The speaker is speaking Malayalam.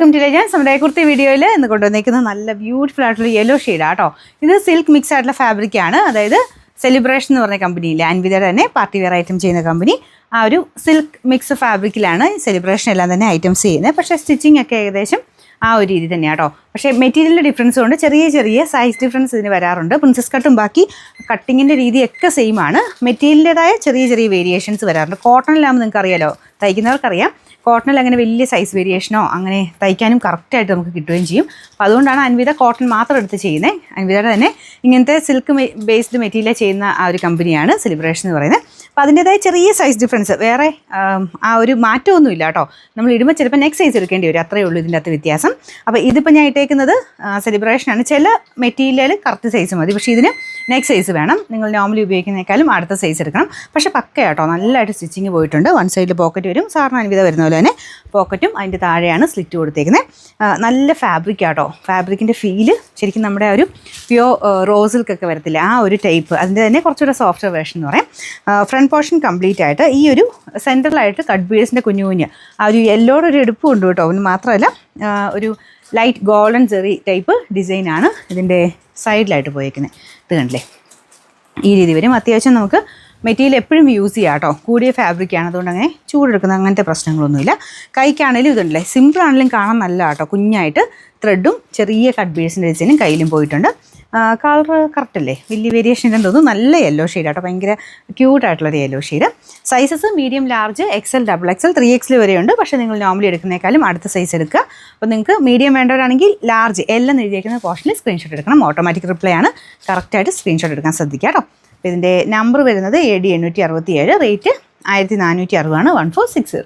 നമ്മുടെ കുർത്തി വീഡിയോയിൽ ഇന്ന് കൊണ്ടുവന്നിരിക്കുന്നത് നല്ല ബ്യൂട്ടിഫുൾ ആയിട്ടുള്ള യെല്ലോ ഷെയ്ഡാണ് കേട്ടോ. ഇത് സിൽക്ക് മിക്സ് ആയിട്ടുള്ള ഫാബ്രിക്കാണ്. അതായത് സെലിബ്രേഷൻ എന്ന് പറഞ്ഞ കമ്പനിയില്ലേ, അൻവിതയുടെ തന്നെ പാർട്ടി വെയർ ഐറ്റം ചെയ്യുന്ന കമ്പനി, ആ ഒരു സിൽക്ക് മിക്സ് ഫാബ്രിക്കിലാണ് സെലിബ്രേഷൻ എല്ലാം തന്നെ ഐറ്റംസ് ചെയ്യുന്നത്. പക്ഷേ സ്റ്റിച്ചിങ് ഒക്കെ ഏകദേശം ആ ഒരു രീതി തന്നെയാണ് കേട്ടോ. പക്ഷേ മെറ്റീരിയലിൻ്റെ ഡിഫറൻസ് കൊണ്ട് ചെറിയ ചെറിയ സൈസ് ഡിഫറൻസ് ഇതിന് വരാറുണ്ട്. പ്രിൻസസ് കട്ടും ബാക്കി കട്ടിങ്ങിൻ്റെ രീതിയൊക്കെ സെയിം ആണ്. മെറ്റീരിയലിൻ്റെതായ ചെറിയ ചെറിയ വേരിയേഷൻസ് വരാറുണ്ട്. കോട്ടണിലാകുമ്പോൾ നിങ്ങൾക്ക് അറിയാലോ, തയ്ക്കുന്നവർക്കറിയാം, കോട്ടണിൽ അങ്ങനെ വലിയ സൈസ് വേരിയേഷനോ അങ്ങനെ തയ്ക്കാനും കറക്റ്റായിട്ട് നമുക്ക് കിട്ടുകയും ചെയ്യും. അപ്പോൾ അതുകൊണ്ടാണ് അൻവിത കോട്ടൺ മാത്രം എടുത്ത് ചെയ്യുന്നത്. അൻവിതയുടെ തന്നെ ഇങ്ങനത്തെ സിൽക്ക് ബേസ്ഡ് മെറ്റീരിയൽ ചെയ്യുന്ന ആ ഒരു കമ്പനിയാണ് സെലിബ്രേഷൻ എന്ന് പറയുന്നത്. അപ്പോൾ അതിൻ്റേതായ ചെറിയ സൈസ് ഡിഫറൻസ്, വേറെ ആ ഒരു മാറ്റമൊന്നുമില്ല കേട്ടോ. നമ്മൾ ഇടുമ്പോൾ ചിലപ്പോൾ നെക്സ്റ്റ് സൈസ് എടുക്കേണ്ടി വരും, അത്രയേ ഉള്ളൂ ഇതിൻ്റെ അകത്ത് വ്യത്യാസം. അപ്പോൾ ഇതിപ്പോൾ ഞാൻ ഇട്ടേക്കുന്നത് സെലിബ്രേഷനാണ്. ചില മെറ്റീരിയൽ കറക്റ്റ് സൈസ് മതി, പക്ഷേ ഇതിന് നെക്സ്റ്റ് സൈസ് വേണം. നിങ്ങൾ നോർമലി ഉപയോഗിക്കുന്നതിനേക്കാളും അടുത്ത സൈസ് എടുക്കണം. പക്ഷേ പക്ക കേട്ടോ, നല്ലതായിട്ട് സ്റ്റിച്ചിങ് പോയിട്ടുണ്ട്. വൺ സൈഡിൽ പോക്കറ്റ് വരും, സാറിന് അൻവിത വരുന്ന പോലെ തന്നെ പോക്കറ്റും അതിൻ്റെ താഴെയാണ് സ്ലിറ്റ് കൊടുത്തേക്കുന്നത്. നല്ല ഫാബ്രിക് ആട്ടോ. ഫാബ്രിക്കിൻ്റെ ഫീല് ശരിക്കും നമ്മുടെ ആ ഒരു പ്യോർ റോസ് സിൽക്കൊക്കെ വരത്തില്ല, ആ ഒരു ടൈപ്പ്. അതിൻ്റെ തന്നെ കുറച്ചുകൂടെ സോഫ്റ്റ് വേർഷൻ എന്ന് പറയാം. ഫ്രണ്ട് പോർഷൻ കംപ്ലീറ്റ് ആയിട്ട് ഈ ഒരു സെൻട്രലായിട്ട് കട്ട് ബീഡ്സിൻ്റെ കുഞ്ഞു കുഞ്ഞ് ആ ഒരു യെല്ലോയുടെ ഒരു എടുപ്പും ഉണ്ട് കേട്ടോ. അതിന് മാത്രമല്ല ഒരു ലൈറ്റ് ഗോൾഡൻ ജെറി ടൈപ്പ് ഡിസൈനാണ് ഇതിൻ്റെ സൈഡിലായിട്ട് പോയേക്കുന്നത്. ഇത് കണ്ടില്ലേ, ഈ രീതി വരും. അത്യാവശ്യം നമുക്ക് മെറ്റീരിയൽ എപ്പോഴും യൂസ് ചെയ്യാം കേട്ടോ. കൂടിയ ഫാബ്രിക്കാണ്, അതുകൊണ്ട് അങ്ങനെ ചൂടെടുക്കുന്ന അങ്ങനത്തെ പ്രശ്നങ്ങളൊന്നുമില്ല. കൈക്കാണെങ്കിലും ഇതുണ്ടല്ലേ, സിമ്പിൾ ആണെങ്കിലും കാണാൻ നല്ല കേട്ടോ. കുഞ്ഞായിട്ട് ത്രെഡും ചെറിയ കട്ട് ബീഡ്സിൻ്റെ ഡിസൈനും കയ്യിലും പോയിട്ടുണ്ട്. കളർ കറക്റ്റ് അല്ലേ, വലിയ വേരിയേഷൻ ഇല്ലെന്ന് തോന്നുന്നു. നല്ല യെല്ലോ ഷെയ്ഡ് കേട്ടോ, ഭയങ്കര ക്യൂട്ടായിട്ടുള്ളൊരു yellow shade. Sizes medium, large, XL, double XL, 3XL വരെയുണ്ട്. പക്ഷേ നിങ്ങൾ നോർമലി എടുക്കുന്നേക്കാളും അടുത്ത സൈസ് എടുക്കുക. അപ്പോൾ നിങ്ങൾക്ക് മീഡിയം വേണ്ടവരാണെങ്കിൽ ലാർജ് എല്ലാം എഴുതിയിരിക്കുന്ന പോർഷനിൽ സ്ക്രീൻഷോട്ട് എടുക്കണം. ഓട്ടോമാറ്റിക് റിപ്ലൈ ആണ്, കറക്റ്റായിട്ട് സ്ക്രീൻഷോട്ട് എടുക്കാൻ ശ്രദ്ധിക്കുക കേട്ടോ. അപ്പോൾ ഇതിൻ്റെ നമ്പർ വരുന്നത് AD 867, റേറ്റ് 1460 ആണ്, 1460.